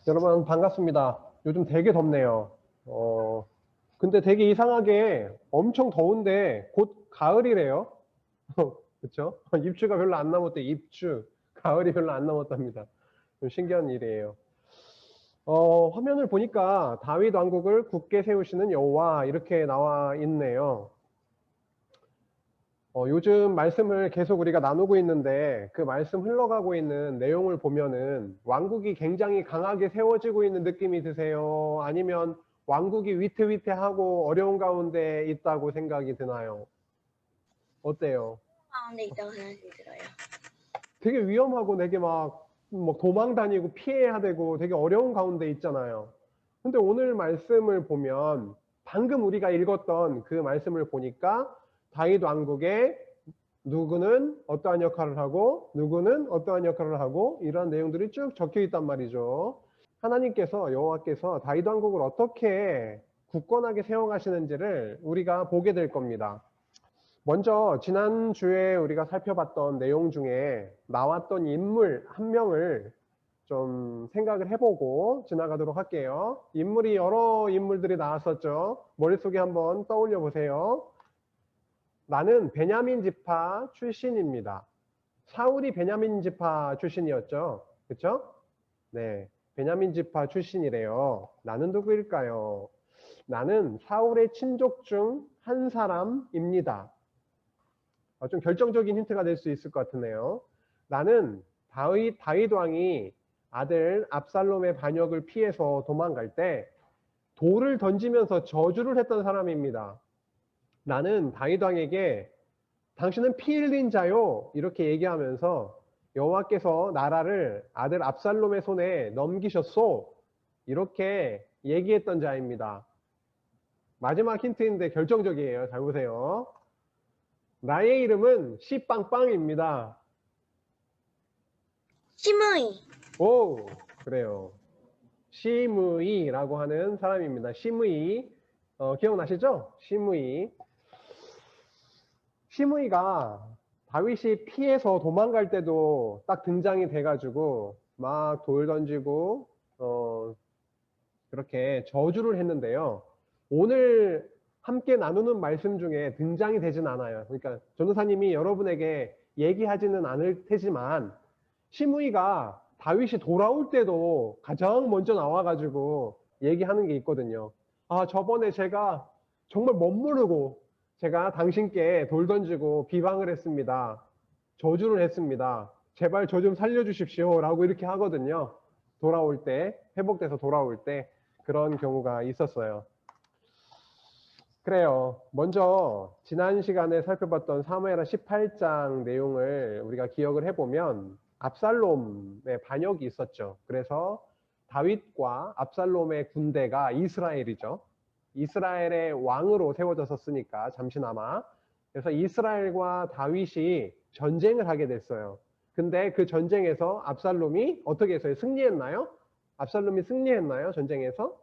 여러분 반갑습니다. 요즘 되게 덥네요. 근데 되게 이상하게 엄청 더운데 곧 가을이래요. 그쵸? 입추가 별로 안 남았대. 입추. 가을이 별로 안 남았답니다. 좀 신기한 일이에요. 화면을 보니까 다윗 왕국을 굳게 세우시는 여호와 이렇게 나와 있네요. 요즘 말씀을 계속 우리가 나누고 있는데 그 말씀 흘러가고 있는 내용을 보면은 왕국이 굉장히 강하게 세워지고 있는 느낌이 드세요? 아니면 왕국이 위태위태하고 어려운 가운데 있다고 생각이 드나요? 어때요? 가운데 있다고 생각이 들어요. 되게 위험하고 되게 막 도망 다니고 피해야 되고 되게 어려운 가운데 있잖아요. 근데 오늘 말씀을 보면 방금 우리가 읽었던 그 말씀을 보니까 다윗 왕국에 누구는 어떠한 역할을 하고 누구는 어떠한 역할을 하고 이런 내용들이 쭉 적혀 있단 말이죠. 하나님께서 여호와께서 다윗 왕국을 어떻게 굳건하게 세워가시는지를 우리가 보게 될 겁니다. 먼저 지난주에 우리가 살펴봤던 내용 중에 나왔던 인물 한 명을 좀 생각을 해보고 지나가도록 할게요. 인물이 여러 인물들이 나왔었죠. 머릿속에 한번 떠올려 보세요. 나는 베냐민 지파 출신입니다. 사울이 베냐민 지파 출신이었죠. 그렇죠? 네, 베냐민 지파 출신이래요. 나는 누구일까요? 나는 사울의 친족 중 한 사람입니다. 좀 결정적인 힌트가 될 수 있을 것 같으네요. 나는 다윗 왕이 아들 압살롬의 반역을 피해서 도망갈 때 돌을 던지면서 저주를 했던 사람입니다. 나는 다윗 왕에게 당신은 피 흘린 자요 이렇게 얘기하면서 여호와께서 나라를 아들 압살롬의 손에 넘기셨소 이렇게 얘기했던 자입니다. 마지막 힌트인데 결정적이에요. 잘 보세요. 나의 이름은 시빵빵입니다. 시므이. 오, 그래요. 시므이라고 하는 사람입니다. 시므이. 기억나시죠? 시므이. 시므이가 다윗이 피해서 도망갈 때도 딱 등장이 돼가지고 막 돌 던지고 그렇게 저주를 했는데요. 오늘 함께 나누는 말씀 중에 등장이 되진 않아요. 그러니까 전도사님이 여러분에게 얘기하지는 않을 테지만 시므이가 다윗이 돌아올 때도 가장 먼저 나와가지고 얘기하는 게 있거든요. 아, 저번에 제가 정말 멋모르고 제가 당신께 돌 던지고 비방을 했습니다. 저주를 했습니다. 제발 저 좀 살려주십시오 라고 이렇게 하거든요. 돌아올 때, 회복돼서 돌아올 때 그런 경우가 있었어요. 그래요. 먼저 지난 시간에 살펴봤던 사무엘하 18장 내용을 우리가 기억을 해보면 압살롬의 반역이 있었죠. 그래서 다윗과 압살롬의 군대가 이스라엘이죠. 이스라엘의 왕으로 세워졌었으니까 잠시나마. 그래서 이스라엘과 다윗이 전쟁을 하게 됐어요. 근데 그 전쟁에서 압살롬이 어떻게 했어요? 승리했나요? 압살롬이 승리했나요? 전쟁에서?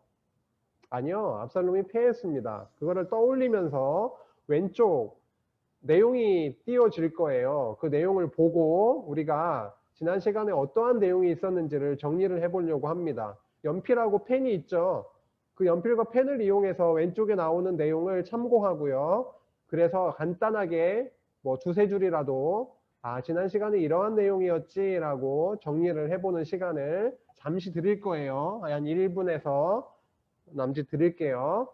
아니요. 압살롬이 패했습니다. 그거를 떠올리면서 왼쪽 내용이 띄워질 거예요. 그 내용을 보고 우리가 지난 시간에 어떠한 내용이 있었는지를 정리를 해보려고 합니다. 연필하고 펜이 있죠. 그 연필과 펜을 이용해서 왼쪽에 나오는 내용을 참고하고요. 그래서 간단하게 뭐 두세 줄이라도 지난 시간에 이러한 내용이었지라고 정리를 해보는 시간을 잠시 드릴 거예요. 한 1분에서 남짓 드릴게요.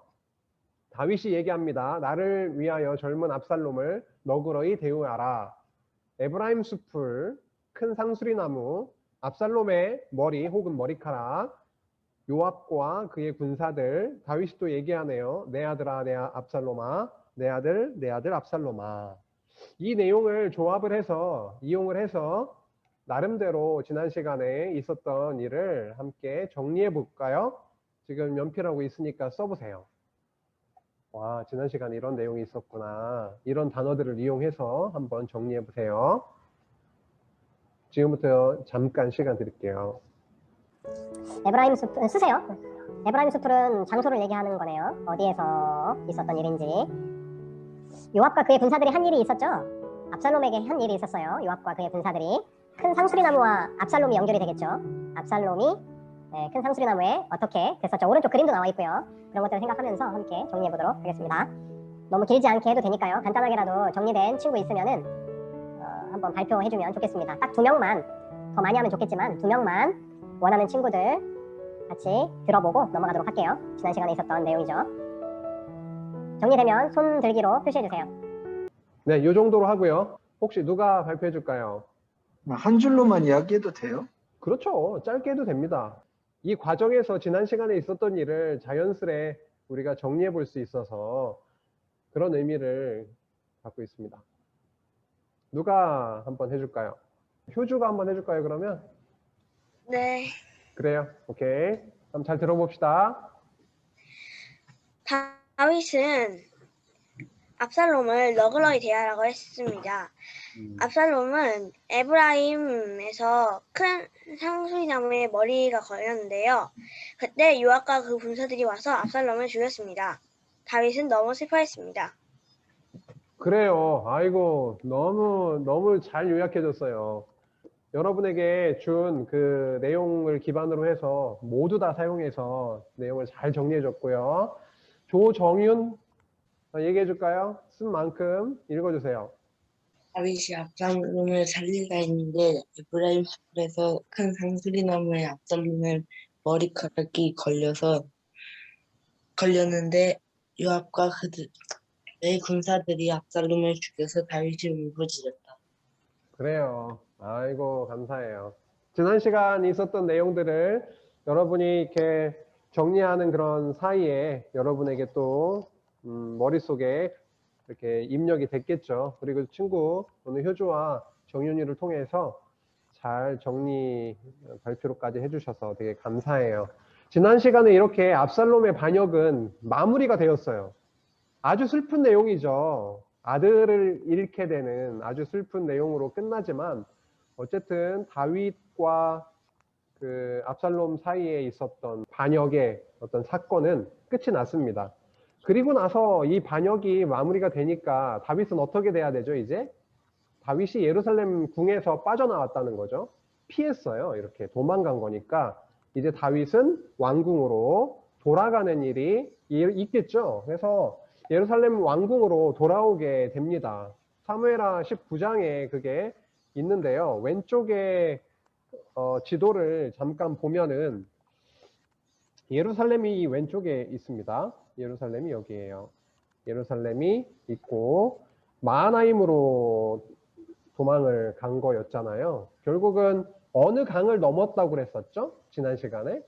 다윗이 얘기합니다. 나를 위하여 젊은 압살롬을 너그러이 대우하라. 에브라임 숲을 큰 상수리나무, 압살롬의 머리 혹은 머리카락, 요압과 그의 군사들. 다윗이 또 얘기하네요. 내 아들아, 내 압살롬아, 내 아들 압살롬아. 이 내용을 조합을 해서 이용을 해서 나름대로 지난 시간에 있었던 일을 함께 정리해 볼까요? 지금 연필하고 있으니까 써보세요. 와, 지난 시간에 이런 내용이 있었구나. 이런 단어들을 이용해서 한번 정리해 보세요. 지금부터 잠깐 시간 드릴게요. 에브라임 숲 쓰세요. 에브라임 숲은 장소를 얘기하는 거네요. 어디에서 있었던 일인지. 요압과 그의 군사들이 한 일이 있었죠. 압살롬에게 한 일이 있었어요. 요압과 그의 군사들이 큰 상수리나무와 압살롬이 연결이 되겠죠. 압살롬이 네, 큰 상수리나무에 어떻게 됐었죠. 오른쪽 그림도 나와 있고요. 그런 것들을 생각하면서 함께 정리해 보도록 하겠습니다. 너무 길지 않게 해도 되니까요. 간단하게라도 정리된 친구 있으면은 한번 발표해주면 좋겠습니다. 딱 2명만, 더 많이 하면 좋겠지만 2명만 원하는 친구들 같이 들어보고 넘어가도록 할게요. 지난 시간에 있었던 내용이죠. 정리되면 손 들기로 표시해주세요. 네, 이 정도로 하고요. 혹시 누가 발표해 줄까요? 한 줄로만 이야기해도 돼요? 그렇죠. 짧게 해도 됩니다. 이 과정에서 지난 시간에 있었던 일을 자연스레 우리가 정리해 볼 수 있어서 그런 의미를 갖고 있습니다. 누가 한번 해줄까요? 효주가 한번 해줄까요, 그러면? 네. 그래요. 오케이. 그럼 잘 들어봅시다. 다윗은 압살롬을 너그러이 대하라고 했습니다. 압살롬은 에브라임에서 큰 상수리나무에 머리가 걸렸는데요. 그때 요압과 그 군사들이 와서 압살롬을 죽였습니다. 다윗은 너무 슬퍼했습니다. 그래요. 아이고, 너무 잘 요약해줬어요. 여러분에게 준 그 내용을 기반으로 해서 모두 다 사용해서 내용을 잘 정리해줬고요. 조정윤 얘기해 줄까요? 쓴 만큼 읽어주세요. 다윗이 압살롬을 살리려 했는데 에브라임 숲에서 큰 상수리나무에 압살롬의 머리카락이 걸렸는데 요압과 그들의 군사들이 압살롬을 죽여서 다윗이 울부짖었다. 그래요. 아이고, 감사해요. 지난 시간 있었던 내용들을 여러분이 이렇게 정리하는 그런 사이에 여러분에게 또 머릿속에 이렇게 입력이 됐겠죠. 그리고 친구 오늘 효주와 정윤이를 통해서 잘 정리 발표로까지 해주셔서 되게 감사해요. 지난 시간에 이렇게 압살롬의 반역은 마무리가 되었어요. 아주 슬픈 내용이죠. 아들을 잃게 되는 아주 슬픈 내용으로 끝나지만 어쨌든 다윗과 그 압살롬 사이에 있었던 반역의 어떤 사건은 끝이 났습니다. 그리고 나서 이 반역이 마무리가 되니까 다윗은 어떻게 돼야 되죠, 이제? 다윗이 예루살렘 궁에서 빠져나왔다는 거죠. 피했어요. 이렇게 도망간 거니까 이제 다윗은 왕궁으로 돌아가는 일이 있겠죠. 그래서 예루살렘 왕궁으로 돌아오게 됩니다. 사무엘하 19장에 그게 있는데요. 왼쪽에 지도를 잠깐 보면은 예루살렘이 왼쪽에 있습니다. 예루살렘이 여기에요. 예루살렘이 있고 마하나임으로 도망을 간 거였잖아요. 결국은 어느 강을 넘었다고 그랬었죠? 지난 시간에?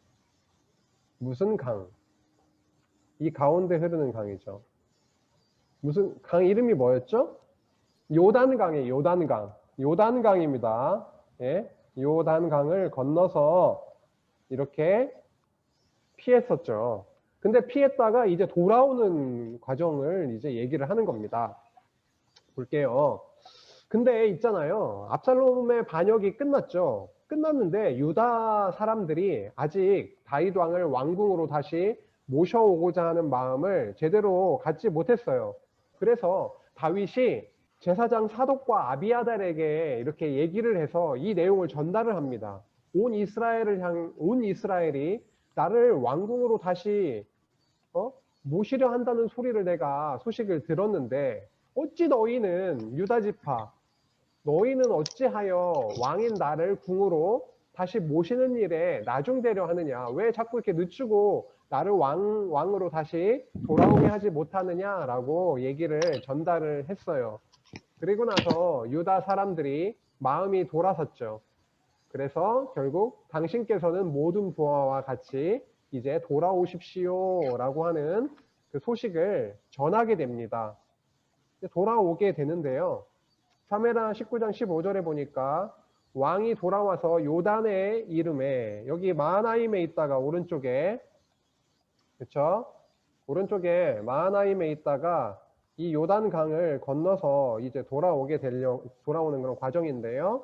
무슨 강? 이 가운데 흐르는 강이죠. 무슨 강 이름이 뭐였죠? 요단강이에요. 요단강. 요단강입니다. 예? 요단강을 건너서 이렇게 피했었죠. 근데 피했다가 이제 돌아오는 과정을 이제 얘기를 하는 겁니다. 볼게요. 근데 있잖아요. 압살롬의 반역이 끝났죠. 끝났는데 유다 사람들이 아직 다윗 왕을 왕궁으로 다시 모셔오고자 하는 마음을 제대로 갖지 못했어요. 그래서 다윗이 제사장 사독과 아비아달에게 이렇게 얘기를 해서 이 내용을 전달을 합니다. 온 이스라엘이 나를 왕궁으로 다시 모시려 한다는 소리를 내가 소식을 들었는데 어찌 너희는 유다 지파 너희는 어찌하여 왕인 나를 궁으로 다시 모시는 일에 나중되려 하느냐? 왜 자꾸 이렇게 늦추고 나를 왕으로 다시 돌아오게 하지 못하느냐라고 얘기를 전달을 했어요. 그리고 나서 유다 사람들이 마음이 돌아섰죠. 그래서 결국 당신께서는 모든 부하와 같이 이제 돌아오십시오라고 하는 그 소식을 전하게 됩니다. 돌아오게 되는데요. 사무엘하 19장 15절에 보니까 왕이 돌아와서 요단의 이름에 여기 마하나임에 있다가 오른쪽에 그렇죠? 오른쪽에 마하나임에 있다가 이 요단강을 건너서 이제 돌아오는 그런 과정인데요.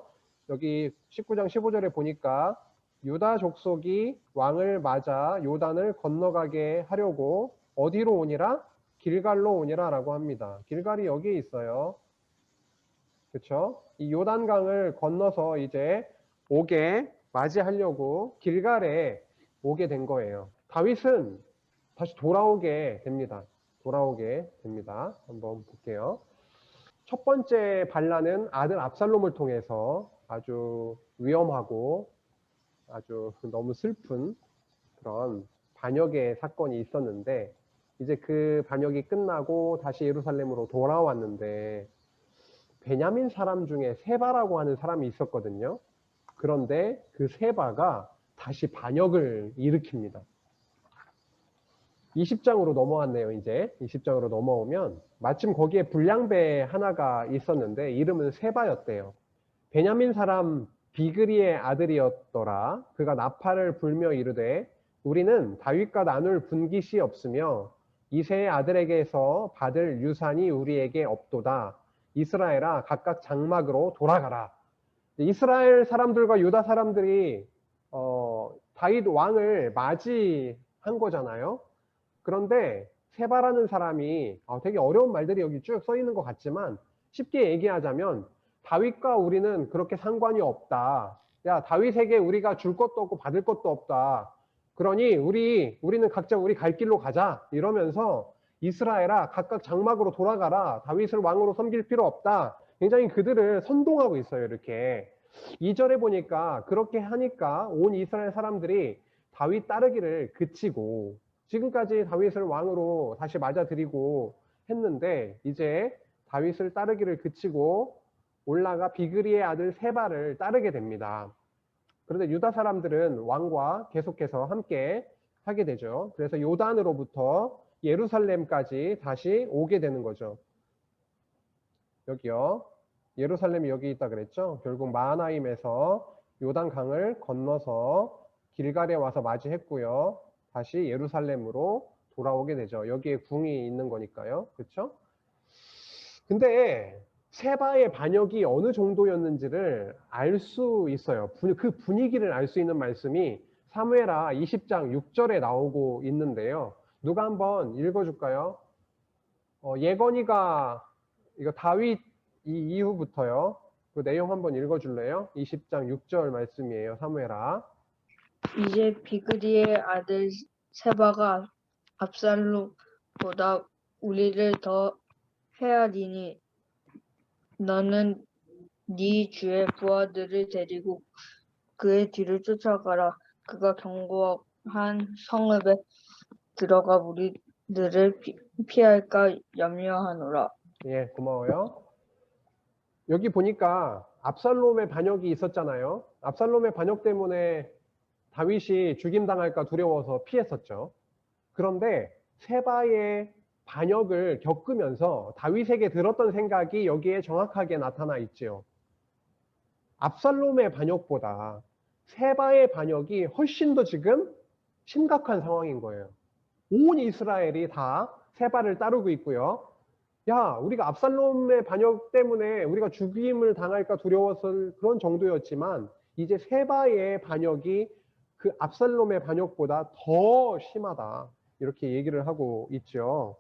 여기 19장 15절에 보니까 유다 족속이 왕을 맞아 요단을 건너가게 하려고 어디로 오니라? 길갈로 오니라라고 합니다. 길갈이 여기에 있어요. 그렇죠? 이 요단강을 건너서 이제 오게 맞이하려고 길갈에 오게 된 거예요. 다윗은 다시 돌아오게 됩니다. 한번 볼게요. 첫 번째 반란은 아들 압살롬을 통해서 아주 위험하고 아주 너무 슬픈 그런 반역의 사건이 있었는데, 이제 그 반역이 끝나고 다시 예루살렘으로 돌아왔는데 베냐민 사람 중에 세바라고 하는 사람이 있었거든요. 그런데 그 세바가 다시 반역을 일으킵니다. 20장으로 넘어왔네요. 이제 20장으로 넘어오면 마침 거기에 불량배 하나가 있었는데 이름은 세바였대요. 베냐민 사람 비그리의 아들이었더라. 그가 나팔을 불며 이르되 우리는 다윗과 나눌 분깃이 없으며 이새의 아들에게서 받을 유산이 우리에게 없도다. 이스라엘아 각각 장막으로 돌아가라. 이스라엘 사람들과 유다 사람들이 다윗 왕을 맞이한 거잖아요. 그런데 세바라는 사람이 되게 어려운 말들이 여기 쭉 써 있는 것 같지만 쉽게 얘기하자면 다윗과 우리는 그렇게 상관이 없다. 야, 다윗에게 우리가 줄 것도 없고 받을 것도 없다. 그러니 우리는 각자 우리 갈 길로 가자. 이러면서 이스라엘아 각각 장막으로 돌아가라. 다윗을 왕으로 섬길 필요 없다. 굉장히 그들을 선동하고 있어요. 이렇게 2절에 보니까 그렇게 하니까 온 이스라엘 사람들이 다윗 따르기를 그치고 지금까지 다윗을 왕으로 다시 맞아들이고 했는데 이제 다윗을 따르기를 그치고 올라가 비그리의 아들 세바를 따르게 됩니다. 그런데 유다 사람들은 왕과 계속해서 함께 하게 되죠. 그래서 요단으로부터 예루살렘까지 다시 오게 되는 거죠. 여기요. 예루살렘이 여기 있다 그랬죠. 결국 마하나임에서 요단강을 건너서 길갈에 와서 맞이했고요. 다시 예루살렘으로 돌아오게 되죠. 여기에 궁이 있는 거니까요. 그렇죠? 근데 세바의 반역이 어느 정도였는지를 알 수 있어요. 그 분위기를 알 수 있는 말씀이 사무엘하 20장 6절에 나오고 있는데요. 누가 한번 읽어줄까요? 예건이가 이거 다윗 이후부터요. 그 내용 한번 읽어줄래요? 20장 6절 말씀이에요. 사무엘하. 이제 비그리의 아들 세바가 압살롬보다 우리를 더 헤아리니 너는 네 주의 부하들을 데리고 그의 뒤를 쫓아가라. 그가 견고한 성읍에 들어가 우리들을 피할까 염려하노라. 예, 고마워요. 여기 보니까 압살롬의 반역이 있었잖아요. 압살롬의 반역 때문에 다윗이 죽임당할까 두려워서 피했었죠. 그런데 세바의 반역을 겪으면서 다윗에게 들었던 생각이 여기에 정확하게 나타나 있죠. 압살롬의 반역보다 세바의 반역이 훨씬 더 지금 심각한 상황인 거예요. 온 이스라엘이 다 세바를 따르고 있고요. 야, 우리가 압살롬의 반역 때문에 우리가 죽임을 당할까 두려워서 그런 정도였지만 이제 세바의 반역이 그 압살롬의 반역보다 더 심하다. 이렇게 얘기를 하고 있죠.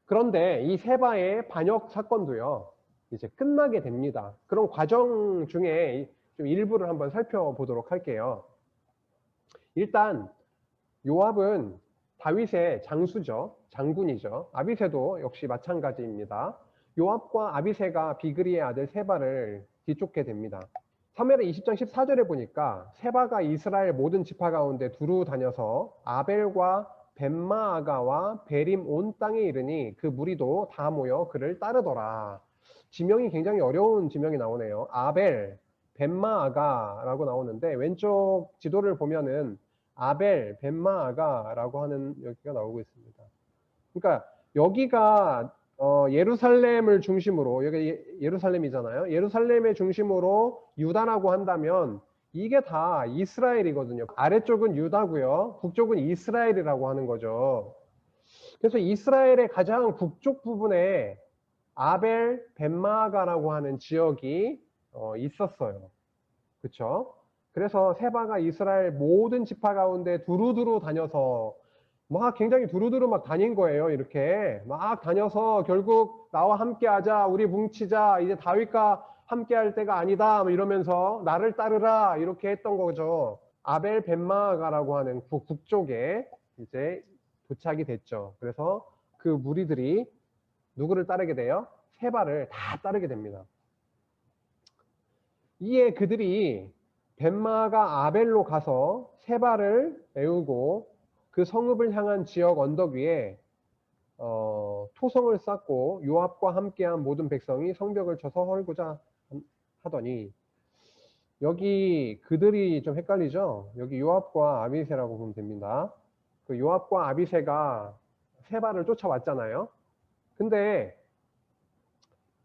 그런데 이 세바의 반역 사건도요, 이제 끝나게 됩니다. 그런 과정 중에 좀 일부를 한번 살펴보도록 할게요. 일단 요압은 다윗의 장수죠. 장군이죠. 아비새도 역시 마찬가지입니다. 요압과 아비새가 비그리의 아들 세바를 뒤쫓게 됩니다. 사무엘하 20장 14절에 보니까 세바가 이스라엘 모든 지파 가운데 두루 다녀서 아벨과 벤마아가와 베림 온 땅에 이르니 그 무리도 다 모여 그를 따르더라. 지명이 굉장히 어려운 지명이 나오네요. 아벨, 벤마아가라고 나오는데 왼쪽 지도를 보면은 아벨, 벤마아가라고 하는 여기가 나오고 있습니다. 그러니까 여기가 예루살렘을 중심으로, 여기 예루살렘이잖아요. 예루살렘의 중심으로 유다라고 한다면 이게 다 이스라엘이거든요. 아래쪽은 유다고요. 북쪽은 이스라엘이라고 하는 거죠. 그래서 이스라엘의 가장 북쪽 부분에 아벨, 벤마아가라고 하는 지역이 있었어요. 그렇죠? 그래서 세바가 이스라엘 모든 지파 가운데 두루두루 다녀서 막 굉장히 두루두루 막 다닌 거예요. 이렇게 막 다녀서 결국 나와 함께 하자, 우리 뭉치자, 이제 다윗과 함께할 때가 아니다 뭐 이러면서 나를 따르라 이렇게 했던 거죠. 아벨 벳마아가라고 하는 북쪽에 이제 도착이 됐죠. 그래서 그 무리들이 누구를 따르게 돼요? 세바를 다 따르게 됩니다. 이에 그들이 벳마아가 아벨로 가서 세바를 메우고 그 성읍을 향한 지역 언덕 위에 토성을 쌓고 요압과 함께한 모든 백성이 성벽을 쳐서 헐고자 하더니, 여기 그들이 좀 헷갈리죠? 여기 요압과 아비새라고 보면 됩니다. 그 요압과 아비새가 세바를 쫓아왔잖아요. 근데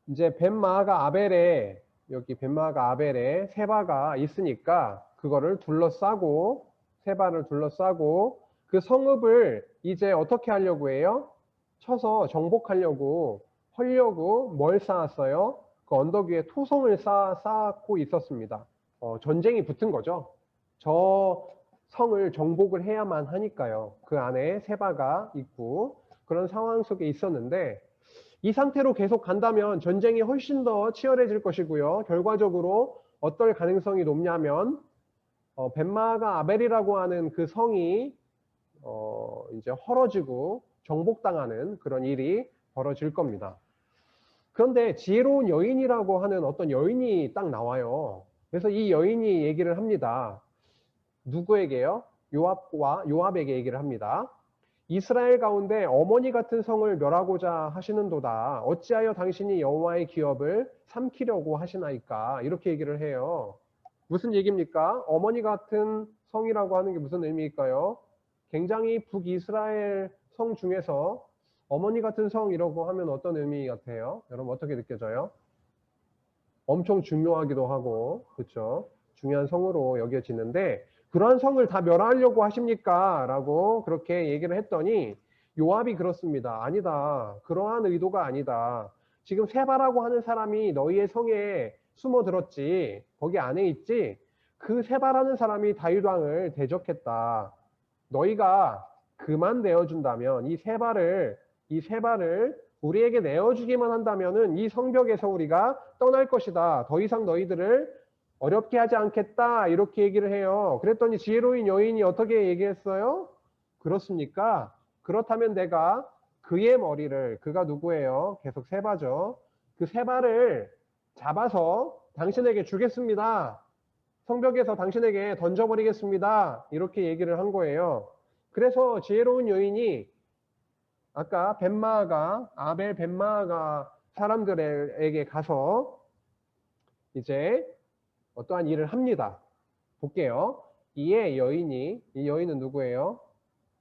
이제 벳마아가 아벨에, 여기 벳마아가 아벨에 세바가 있으니까 그거를 둘러싸고, 세바를 둘러싸고 그 성읍을 이제 어떻게 하려고 해요? 쳐서 정복하려고, 헐려고 뭘 쌓았어요? 그 언덕 위에 토성을 쌓고 있었습니다. 전쟁이 붙은 거죠. 저 성을 정복을 해야만 하니까요. 그 안에 세바가 있고 그런 상황 속에 있었는데, 이 상태로 계속 간다면 전쟁이 훨씬 더 치열해질 것이고요. 결과적으로 어떨 가능성이 높냐면 벳마아가 아벨이라고 하는 그 성이 이제 헐어지고 정복당하는 그런 일이 벌어질 겁니다. 그런데 지혜로운 여인이라고 하는 어떤 여인이 딱 나와요. 그래서 이 여인이 얘기를 합니다. 누구에게요? 요압에게 얘기를 합니다. 이스라엘 가운데 어머니 같은 성을 멸하고자 하시는도다. 어찌하여 당신이 여호와의 기업을 삼키려고 하시나이까? 이렇게 얘기를 해요. 무슨 얘기입니까? 어머니 같은 성이라고 하는 게 무슨 의미일까요? 굉장히 북이스라엘 성 중에서 어머니 같은 성이라고 하면 어떤 의미 같아요? 여러분 어떻게 느껴져요? 엄청 중요하기도 하고, 그렇죠? 중요한 성으로 여겨지는데, 그러한 성을 다 멸하려고 하십니까? 라고 그렇게 얘기를 했더니 요압이 그렇습니다. 아니다. 그러한 의도가 아니다. 지금 세바라고 하는 사람이 너희의 성에 숨어들었지, 거기 안에 있지, 그 세바라는 사람이 다윗 왕을 대적했다. 너희가 그만 내어준다면, 이 세바를 우리에게 내어주기만 한다면은 이 성벽에서 우리가 떠날 것이다. 더 이상 너희들을 어렵게 하지 않겠다. 이렇게 얘기를 해요. 그랬더니 지혜로운 여인이 어떻게 얘기했어요? 그렇습니까? 그렇다면 내가 그의 머리를, 그가 누구예요? 계속 세바죠. 그 세바를 잡아서 당신에게 주겠습니다. 성벽에서 당신에게 던져버리겠습니다. 이렇게 얘기를 한 거예요. 그래서 지혜로운 여인이 아까 아벨 벳마아가 사람들에게 가서 이제 어떠한 일을 합니다. 볼게요. 이 여인은 누구예요?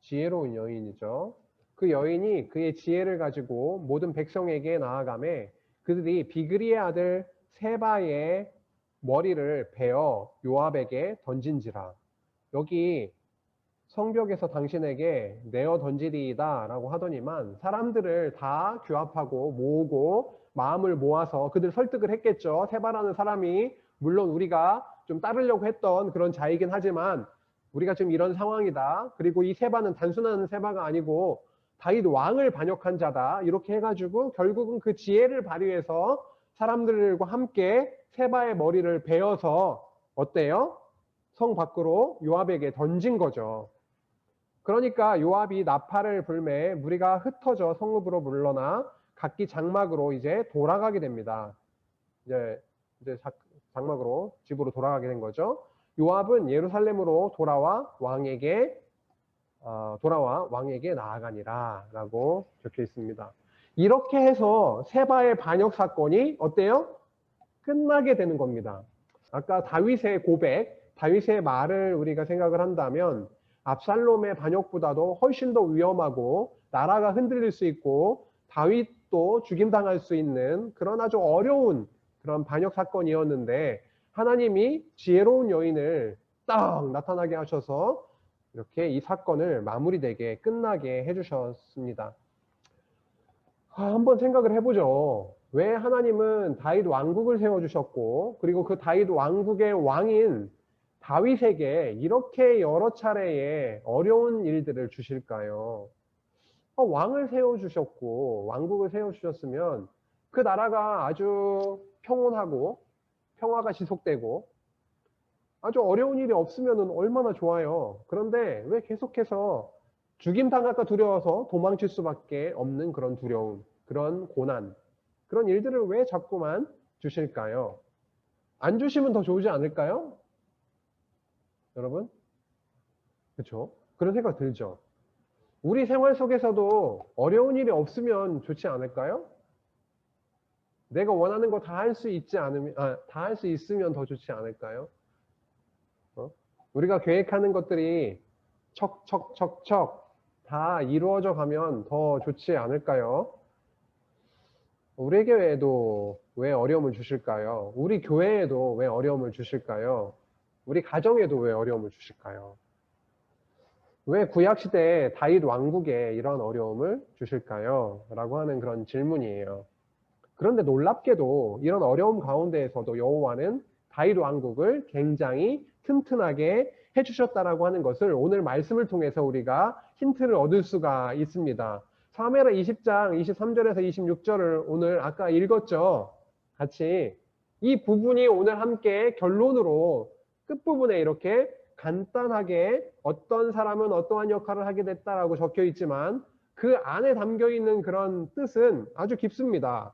지혜로운 여인이죠. 그 여인이 그의 지혜를 가지고 모든 백성에게 나아가매 그들이 비그리의 아들 세바의 머리를 베어 요압에게 던진지라. 여기 성벽에서 당신에게 내어 던지리이다 라고 하더니만 사람들을 다 규합하고 모으고 마음을 모아서 그들 설득을 했겠죠. 세바라는 사람이 물론 우리가 좀 따르려고 했던 그런 자이긴 하지만 우리가 지금 이런 상황이다. 그리고 이 세바는 단순한 세바가 아니고 다윗 왕을 반역한 자다. 이렇게 해가지고 결국은 그 지혜를 발휘해서 사람들과 함께 세바의 머리를 베어서 어때요? 성 밖으로 요압에게 던진 거죠. 그러니까 요압이 나팔을 불매 무리가 흩어져 성읍으로 물러나 각기 장막으로 이제 돌아가게 됩니다. 이제 장막으로 집으로 돌아가게 된 거죠. 요압은 예루살렘으로 돌아와 왕에게 나아가니라 라고 적혀 있습니다. 이렇게 해서 세바의 반역 사건이 어때요? 끝나게 되는 겁니다. 아까 다윗의 고백, 다윗의 말을 우리가 생각을 한다면 압살롬의 반역보다도 훨씬 더 위험하고 나라가 흔들릴 수 있고 다윗도 죽임당할 수 있는 그런 아주 어려운 그런 반역 사건이었는데 하나님이 지혜로운 여인을 딱 나타나게 하셔서 이렇게 이 사건을 마무리되게 끝나게 해주셨습니다. 한번 생각을 해보죠. 왜 하나님은 다윗 왕국을 세워주셨고 그리고 그 다윗 왕국의 왕인 다윗에게 이렇게 여러 차례의 어려운 일들을 주실까요? 왕을 세워주셨고 왕국을 세워주셨으면 그 나라가 아주 평온하고 평화가 지속되고 아주 어려운 일이 없으면 얼마나 좋아요. 그런데 왜 계속해서 죽임당할까 두려워서 도망칠 수밖에 없는 그런 두려움, 그런 고난, 그런 일들을 왜 자꾸만 주실까요? 안 주시면 더 좋지 않을까요? 여러분? 그렇죠? 그런 생각 들죠? 우리 생활 속에서도 어려운 일이 없으면 좋지 않을까요? 내가 원하는 거 다 할 수 있지 않으면, 다 할 수 있으면 더 좋지 않을까요? 우리가 계획하는 것들이 척척척척 다 이루어져 가면 더 좋지 않을까요? 우리 교회에도 왜 어려움을 주실까요? 우리 교회에도 왜 어려움을 주실까요? 우리 가정에도 왜 어려움을 주실까요? 왜 구약시대에 다윗 왕국에 이런 어려움을 주실까요? 라고 하는 그런 질문이에요. 그런데 놀랍게도 이런 어려움 가운데에서도 여호와는 다윗 왕국을 굉장히 튼튼하게 해주셨다라고 하는 것을 오늘 말씀을 통해서 우리가 힌트를 얻을 수가 있습니다. 사무엘하 20장 23절에서 26절을 오늘 아까 읽었죠. 같이 이 부분이 오늘 함께 결론으로 끝부분에 이렇게 간단하게 어떤 사람은 어떠한 역할을 하게 됐다라고 적혀 있지만 그 안에 담겨 있는 그런 뜻은 아주 깊습니다.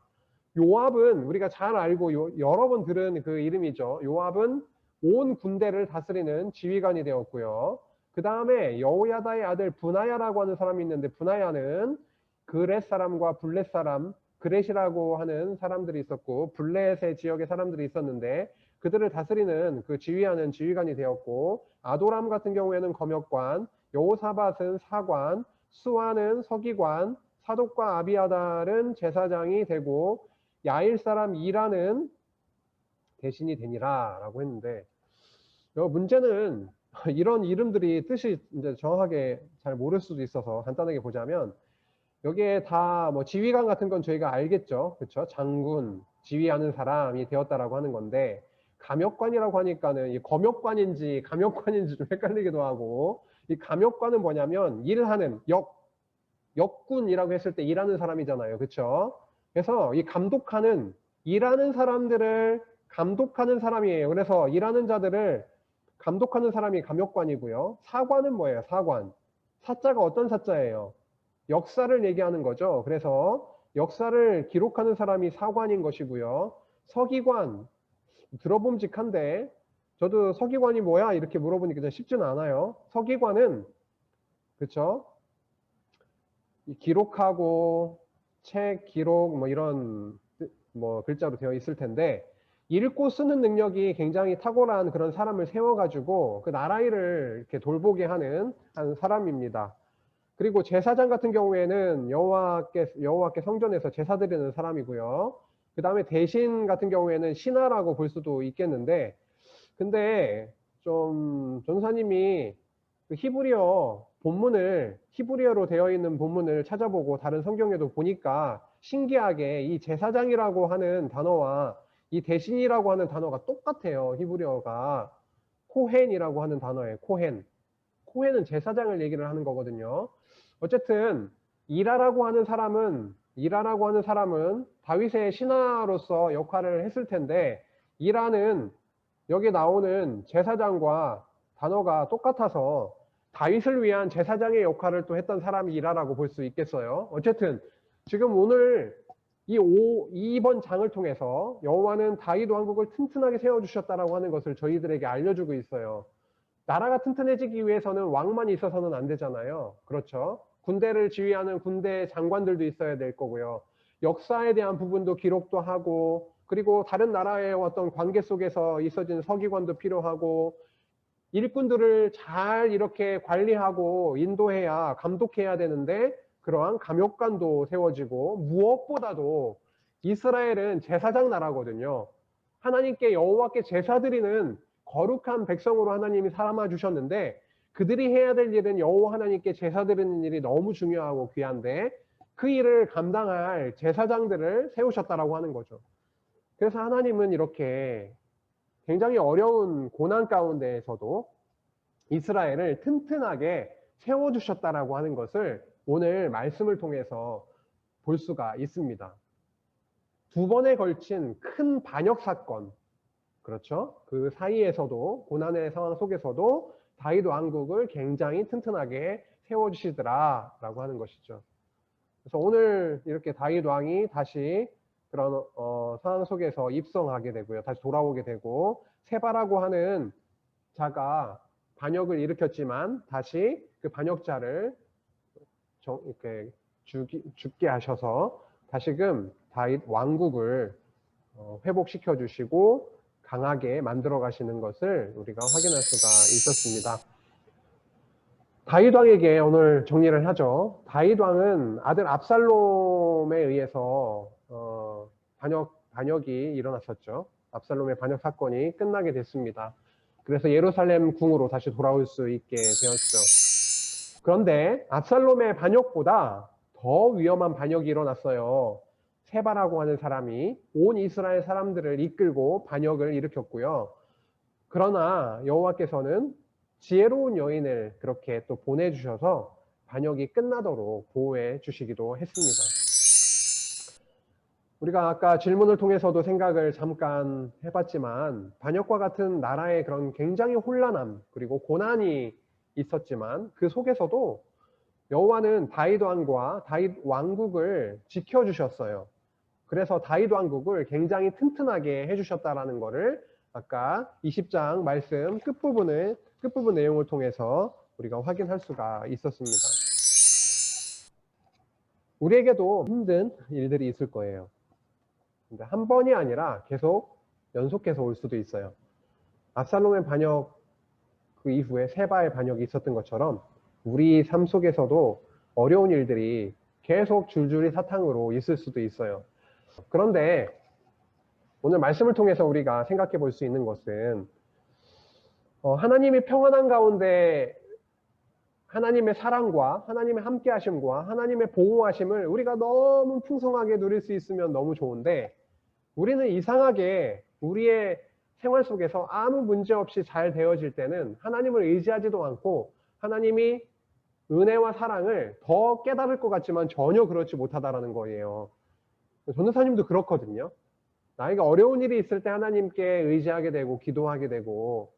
요압은 우리가 잘 알고 여러 번 들은 그 이름이죠. 요압은 온 군대를 다스리는 지휘관이 되었고요. 그 다음에 여호야다의 아들 분하야라고 하는 사람이 있는데 분하야는 그렛 사람과 블렛 사람, 그렛이라고 하는 사람들이 있었고 블렛의 지역의 사람들이 있었는데 그들을 다스리는 그 지휘하는 지휘관이 되었고 아도람 같은 경우에는 검역관, 여호사밧은 사관, 수아는 서기관, 사독과 아비아달은 제사장이 되고 야일 사람 이라는 대신이 되니라 라고 했는데 문제는 이런 이름들이 뜻이 이제 정확하게 잘 모를 수도 있어서 간단하게 보자면 여기에 다 뭐 지휘관 같은 건 저희가 알겠죠. 그렇죠? 장군, 지휘하는 사람이 되었다라고 하는 건데 감역관이라고 하니까는 이 검역관인지 감역관인지 좀 헷갈리기도 하고 이 감역관은 뭐냐면 일하는 역군이라고 했을 때 일하는 사람이잖아요. 그렇죠? 그래서 이 감독하는 일하는 사람들을 감독하는 사람이에요. 그래서 일하는 자들을 감독하는 사람이 감역관이고요. 사관은 뭐예요? 사관. 사자가 어떤 사자예요? 역사를 얘기하는 거죠. 그래서 역사를 기록하는 사람이 사관인 것이고요. 서기관, 들어봄직한데 저도 서기관이 뭐야? 이렇게 물어보니까 쉽지는 않아요. 서기관은 그렇죠? 기록하고 책, 기록 뭐 이런 뭐 글자로 되어 있을 텐데 읽고 쓰는 능력이 굉장히 탁월한 그런 사람을 세워가지고 그 나라 일을 이렇게 돌보게 하는 한 사람입니다. 그리고 제사장 같은 경우에는 여호와께 성전에서 제사 드리는 사람이고요. 그 다음에 대신 같은 경우에는 신하라고 볼 수도 있겠는데 근데 좀 전사님이 그 히브리어로 되어 있는 본문을 찾아보고 다른 성경에도 보니까 신기하게 이 제사장이라고 하는 단어와 이 대신이라고 하는 단어가 똑같아요. 히브리어가 코헨이라고 하는 단어예요. 코헨은 제사장을 얘기를 하는 거거든요. 어쨌든 이라라고 하는 사람은 다윗의 신하로서 역할을 했을 텐데 이라는 여기 나오는 제사장과 단어가 똑같아서 다윗을 위한 제사장의 역할을 또 했던 사람이 이라라고 볼 수 있겠어요. 어쨌든 지금 오늘 이번 장을 통해서 여호와는 다윗 왕국을 튼튼하게 세워주셨다라고 하는 것을 저희들에게 알려주고 있어요. 나라가 튼튼해지기 위해서는 왕만 있어서는 안 되잖아요. 그렇죠? 군대를 지휘하는 군대 장관들도 있어야 될 거고요. 역사에 대한 부분도 기록도 하고 그리고 다른 나라의 어떤 관계 속에서 있어진 서기관도 필요하고 일꾼들을 잘 이렇게 관리하고 인도해야 감독해야 되는데 그러한 감역관도 세워지고 무엇보다도 이스라엘은 제사장 나라거든요. 하나님께 여호와께 제사 드리는 거룩한 백성으로 하나님이 삼아 주셨는데 그들이 해야 될 일은 여호와 하나님께 제사 드리는 일이 너무 중요하고 귀한데 그 일을 감당할 제사장들을 세우셨다라고 하는 거죠. 그래서 하나님은 이렇게 굉장히 어려운 고난 가운데에서도 이스라엘을 튼튼하게 세워주셨다라고 하는 것을 오늘 말씀을 통해서 볼 수가 있습니다. 두 번에 걸친 큰 반역 사건, 그렇죠? 그 사이에서도 고난의 상황 속에서도 다윗 왕국을 굉장히 튼튼하게 세워주시더라라고 하는 것이죠. 그래서 오늘 이렇게 다윗 왕이 다시 그런 상황 속에서 입성하게 되고요. 다시 돌아오게 되고 세바라고 하는 자가 반역을 일으켰지만 다시 그 반역자를 이렇게 죽게 하셔서 다시금 다윗 왕국을 회복시켜 주시고 강하게 만들어 가시는 것을 우리가 확인할 수가 있었습니다. 다윗 왕에게 오늘 정리를 하죠. 다윗 왕은 아들 압살롬에 의해서 반역이 일어났었죠. 압살롬의 반역 사건이 끝나게 됐습니다. 그래서 예루살렘 궁으로 다시 돌아올 수 있게 되었죠. 그런데 압살롬의 반역보다 더 위험한 반역이 일어났어요. 세바라고 하는 사람이 온 이스라엘 사람들을 이끌고 반역을 일으켰고요. 그러나 여호와께서는 지혜로운 여인을 그렇게 또 보내주셔서 반역이 끝나도록 보호해 주시기도 했습니다. 우리가 아까 질문을 통해서도 생각을 잠깐 해봤지만 반역과 같은 나라의 그런 굉장히 혼란함 그리고 고난이 있었지만 그 속에서도 여호와는 다윗 왕과 다윗 왕국을 지켜주셨어요. 그래서 다윗 왕국을 굉장히 튼튼하게 해주셨다라는 것을 아까 20장 말씀 끝부분 내용을 통해서 우리가 확인할 수가 있었습니다. 우리에게도 힘든 일들이 있을 거예요. 근데 한 번이 아니라 계속 연속해서 올 수도 있어요. 압살롬의 반역 그 이후에 세바의 반역이 있었던 것처럼 우리 삶 속에서도 어려운 일들이 계속 줄줄이 사탕으로 있을 수도 있어요. 그런데 오늘 말씀을 통해서 우리가 생각해 볼 수 있는 것은 하나님이 평안한 가운데 하나님의 사랑과 하나님의 함께하심과 하나님의 보호하심을 우리가 너무 풍성하게 누릴 수 있으면 너무 좋은데 우리는 이상하게 우리의 생활 속에서 아무 문제 없이 잘 되어질 때는 하나님을 의지하지도 않고 하나님이 은혜와 사랑을 더 깨달을 것 같지만 전혀 그렇지 못하다라는 거예요. 전도사님도 그렇거든요. 나에게 어려운 일이 있을 때 하나님께 의지하게 되고 기도하게 되고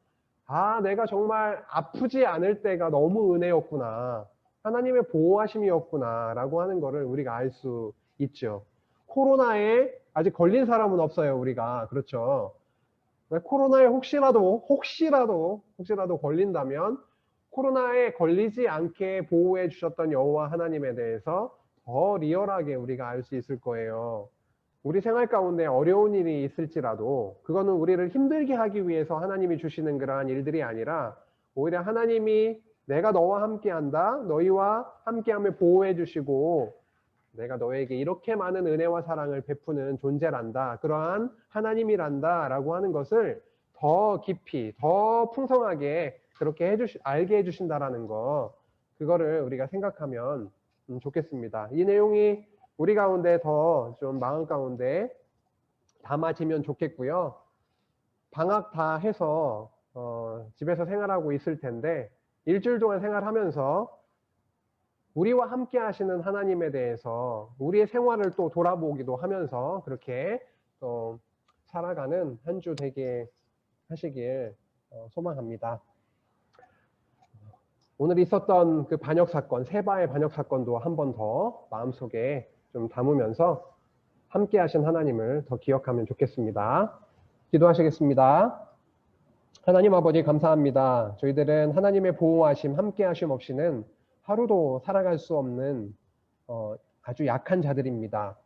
내가 정말 아프지 않을 때가 너무 은혜였구나. 하나님의 보호하심이었구나 라고 하는 거를 우리가 알 수 있죠. 코로나에 아직 걸린 사람은 없어요. 우리가. 그렇죠. 코로나에 혹시라도 걸린다면 코로나에 걸리지 않게 보호해 주셨던 여호와 하나님에 대해서 더 리얼하게 우리가 알 수 있을 거예요. 우리 생활 가운데 어려운 일이 있을지라도 그거는 우리를 힘들게 하기 위해서 하나님이 주시는 그러한 일들이 아니라 오히려 하나님이 내가 너와 함께한다. 너희와 함께함을 보호해 주시고 내가 너에게 이렇게 많은 은혜와 사랑을 베푸는 존재란다. 그러한 하나님이란다 라고 하는 것을 더 깊이 더 풍성하게 그렇게 알게 해주신다라는 거 그거를 우리가 생각하면 좋겠습니다. 이 내용이 우리 가운데 더 좀 마음 가운데 담아지면 좋겠고요. 방학 다 해서 집에서 생활하고 있을 텐데 일주일 동안 생활하면서 우리와 함께 하시는 하나님에 대해서 우리의 생활을 또 돌아보기도 하면서 그렇게 살아가는 한 주 되게 하시길 소망합니다. 오늘 있었던 그 반역 사건, 세바의 반역 사건도 한 번 더 마음속에 좀 담으면서 함께 하신 하나님을 더 기억하면 좋겠습니다. 기도하시겠습니다. 하나님 아버지 감사합니다. 저희들은 하나님의 보호하심, 함께 하심 없이는 하루도 살아갈 수 없는 아주 약한 자들입니다.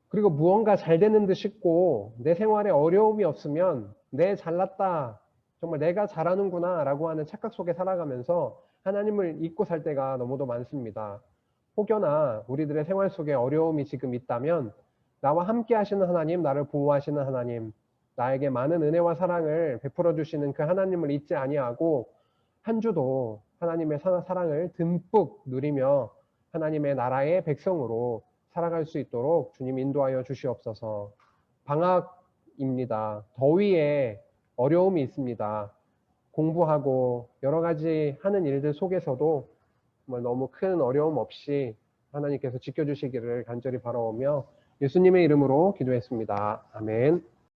그리고 무언가 잘 되는 듯 싶고 내 생활에 어려움이 없으면 내 잘났다, 정말 내가 잘하는구나 라고 하는 착각 속에 살아가면서 하나님을 잊고 살 때가 너무도 많습니다. 혹여나 우리들의 생활 속에 어려움이 지금 있다면 나와 함께 하시는 하나님, 나를 보호하시는 하나님, 나에게 많은 은혜와 사랑을 베풀어 주시는 그 하나님을 잊지 아니하고 한 주도 하나님의 사랑을 듬뿍 누리며 하나님의 나라의 백성으로 살아갈 수 있도록 주님 인도하여 주시옵소서. 방학입니다. 더위에 어려움이 있습니다. 공부하고 여러 가지 하는 일들 속에서도 정말 너무 큰 어려움 없이 하나님께서 지켜주시기를 간절히 바라오며 예수님의 이름으로 기도했습니다. 아멘.